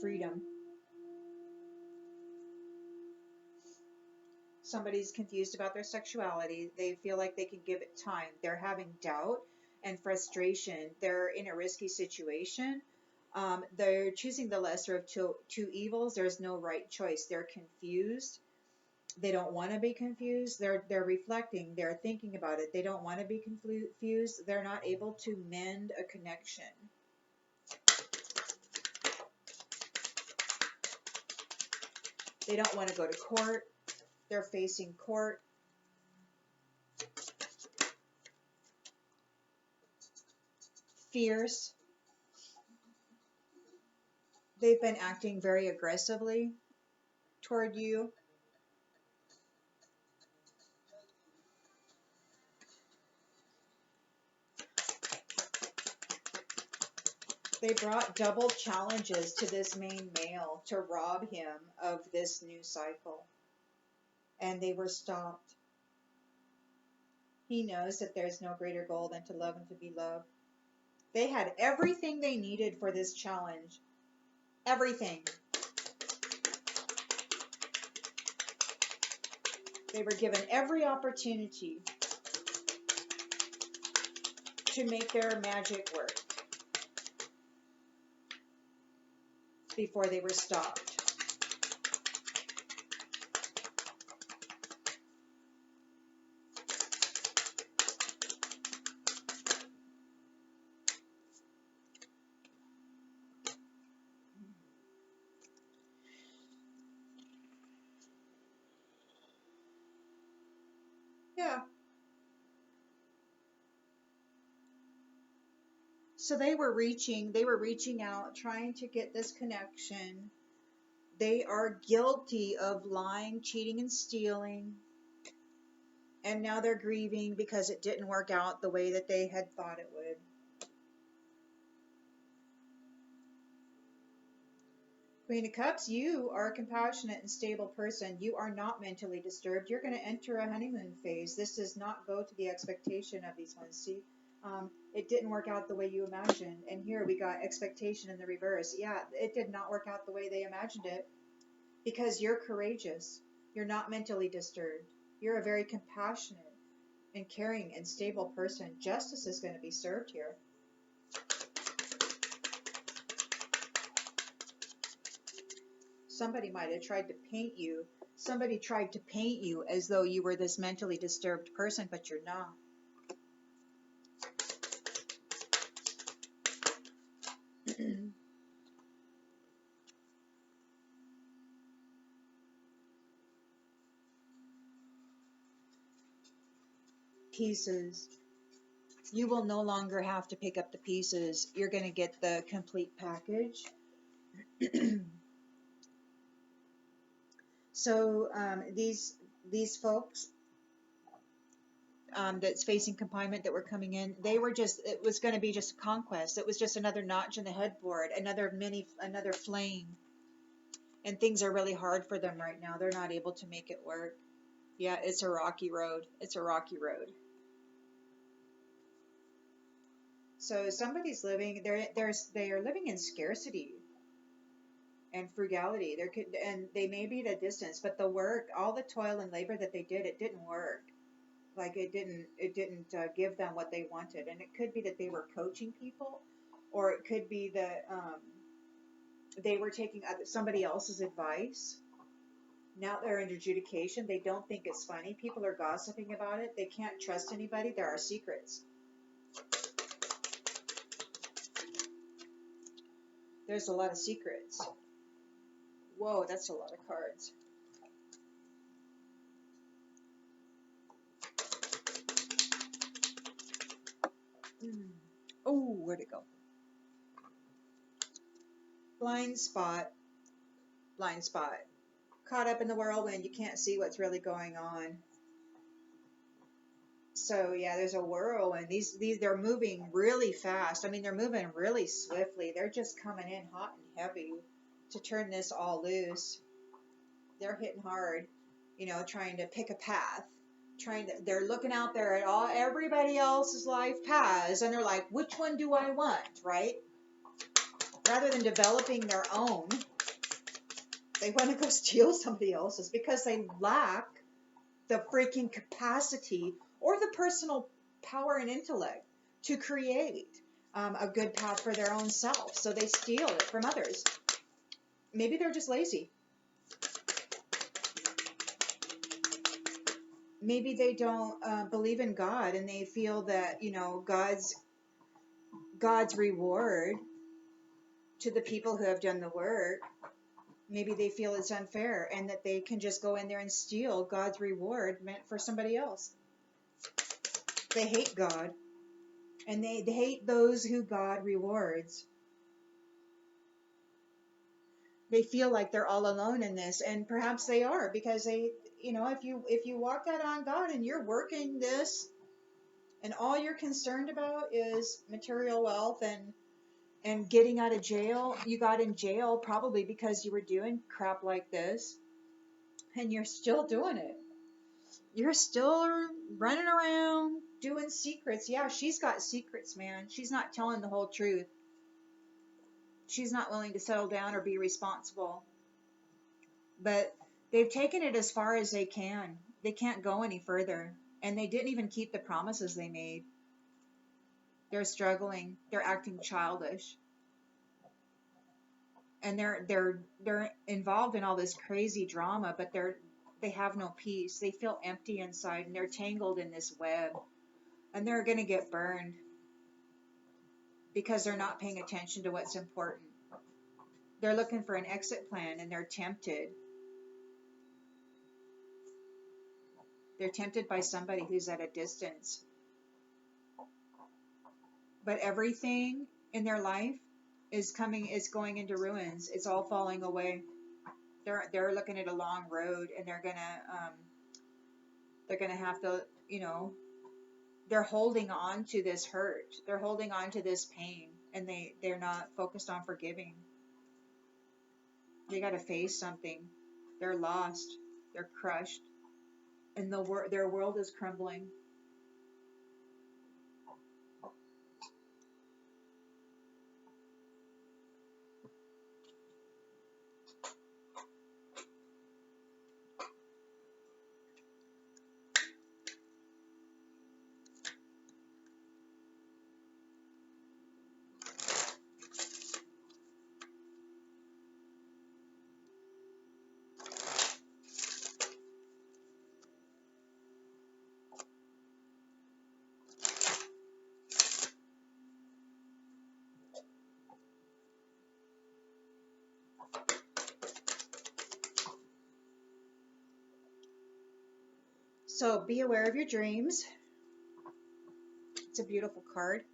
freedom. Somebody's confused about their sexuality. They feel like they can give it time. They're having doubt and frustration. They're in a risky situation. They're choosing the lesser of two evils. There's no right choice. They're confused. They don't want to be confused. They're reflecting. They're thinking about it. They don't want to be confused. They're not able to mend a connection. They don't want to go to court. They're facing court. Fierce. They've been acting very aggressively toward you. They brought double challenges to this main male to rob him of this new cycle, and they were stopped. He knows that there's no greater goal than to love and to be loved. They had everything they needed for this challenge. Everything. They were given every opportunity to make their magic work before they were stopped. Yeah. So they were reaching out, trying to get this connection. They are guilty of lying, cheating, and stealing. And now they're grieving because it didn't work out the way that they had thought it would. Queen of Cups, you are a compassionate and stable person. You are not mentally disturbed. You're going to enter a honeymoon phase. This does not go to the expectation of these ones. See, it didn't work out the way you imagined. And here we got expectation in the reverse. Yeah, it did not work out the way they imagined it because you're courageous. You're not mentally disturbed. You're a very compassionate and caring and stable person. Justice is going to be served here. Somebody might have tried to paint you. Somebody tried to paint you as though you were this mentally disturbed person, but you're not. Pieces. You will no longer have to pick up the pieces. You're going to get the complete package. So these folks that's facing confinement that were coming in, they were just, it was going to be just a conquest. It was just another notch in the headboard, another flame. And things are really hard for them right now. They're not able to make it work. Yeah, it's a rocky road. It's a rocky road. So somebody's living, they are living in scarcity and frugality. And they may be at a distance, but the work, all the toil and labor that they did, it didn't work. Like it didn't give them what they wanted. And it could be that they were coaching people, or it could be that they were taking somebody else's advice. Now they're in adjudication. They don't think it's funny. People are gossiping about it. They can't trust anybody. There are secrets. There's a lot of secrets. Whoa, that's a lot of cards. Oh, where'd it go? Blind spot. Blind spot. Caught up in the whirlwind. You can't see what's really going on. So yeah, there's a whirlwind. They're moving really fast. I mean, they're moving really swiftly. They're just coming in hot and heavy to turn this all loose. They're hitting hard, trying to pick a path. They're looking out there at everybody else's life paths, and they're like, which one do I want, right? Rather than developing their own, they want to go steal somebody else's because they lack the freaking capacity or the personal power and intellect to create a good path for their own self. So they steal it from others. Maybe they're just lazy. Maybe they don't believe in God, and they feel that, God's reward to the people who have done the work, maybe they feel it's unfair and that they can just go in there and steal God's reward meant for somebody else. They hate God, and they hate those who God rewards. They feel like they're all alone in this, and perhaps they are, because they, you know, if you walk out on God and you're working this, and all you're concerned about is material wealth and getting out of jail. You got in jail probably because you were doing crap like this, and you're still doing it. You're still running around doing secrets. Yeah, she's got secrets, man. She's not telling the whole truth. She's not willing to settle down or be responsible. But they've taken it as far as they can. They can't go any further. And they didn't even keep the promises they made. They're struggling. They're acting childish. And they're involved in all this crazy drama, but they have no peace. They feel empty inside, and they're tangled in this web. And they're going to get burned because they're not paying attention to what's important. They're looking for an exit plan, and they're tempted. They're tempted by somebody who's at a distance. But everything in their life is going into ruins. It's all falling away. They're looking at a long road, and they're gonna have to, you know, they're holding on to this hurt. They're holding on to this pain, and they're not focused on forgiving. They got to face something. They're lost. They're crushed, and their world is crumbling. So be aware of your dreams. It's a beautiful card.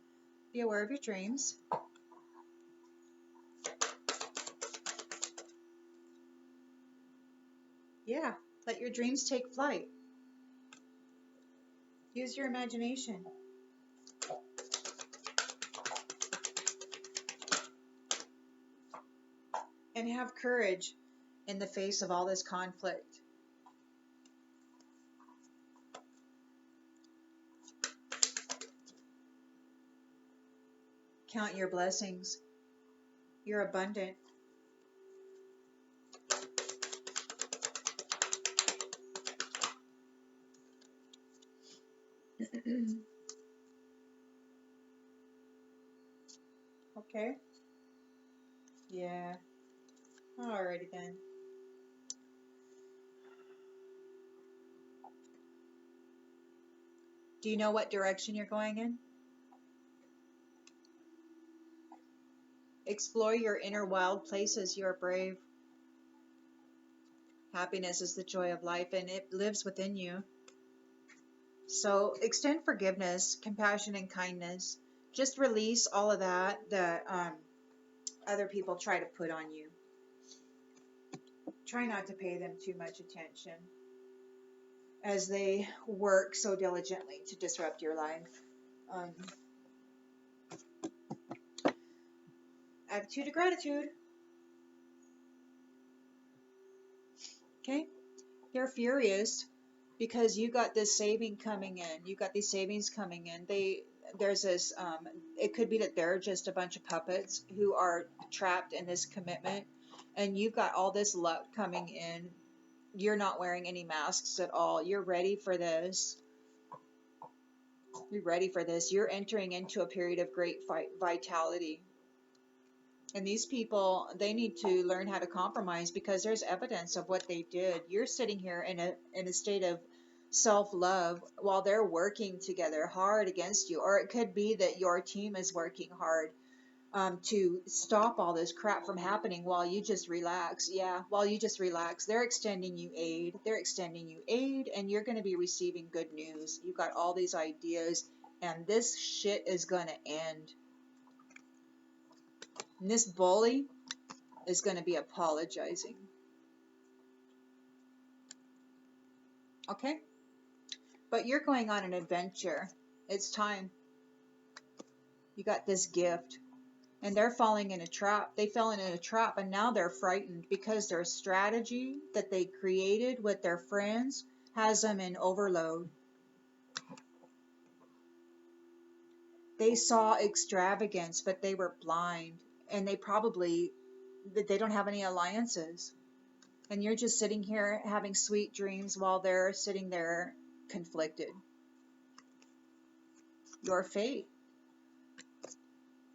Be aware of your dreams. Yeah, let your dreams take flight. Use your imagination. And have courage in the face of all this conflict. Count your blessings. You're abundant. Okay. Yeah. Alrighty then. Do you know what direction you're going in? Explore your inner wild places. You are brave. Happiness is the joy of life, and it lives within you. So extend forgiveness, compassion, and kindness. Just release all of that other people try to put on you. Try not to pay them too much attention as they work so diligently to disrupt your life. Attitude of gratitude. Okay? They're furious because you got this saving coming in. You got these savings coming in. There's this, it could be that they're just a bunch of puppets who are trapped in this commitment, and you've got all this luck coming in. You're not wearing any masks at all. You're ready for this. You're ready for this. You're entering into a period of great vitality. And these people, they need to learn how to compromise because there's evidence of what they did. You're sitting here in a state of self-love while they're working together hard against you. Or it could be that your team is working hard to stop all this crap from happening while you just relax. Yeah, while you just relax. They're extending you aid. They're extending you aid, and you're going to be receiving good news. You've got all these ideas, and this shit is going to end. And this bully, is going to be apologizing. Okay? But you're going on an adventure. It's time. You got this gift. And they're falling in a trap. They fell in a trap and now they're frightened because their strategy that they created with their friends has them in overload. They saw extravagance, but they were blind. And they don't have any alliances. And you're just sitting here having sweet dreams while they're sitting there conflicted. Your fate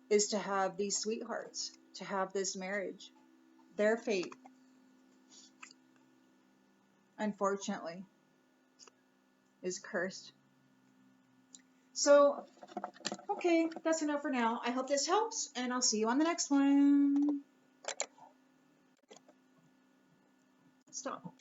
is to have these sweethearts, to have this marriage. Their fate, unfortunately, is cursed. So, okay, that's enough for now. I hope this helps, and I'll see you on the next one. Stop.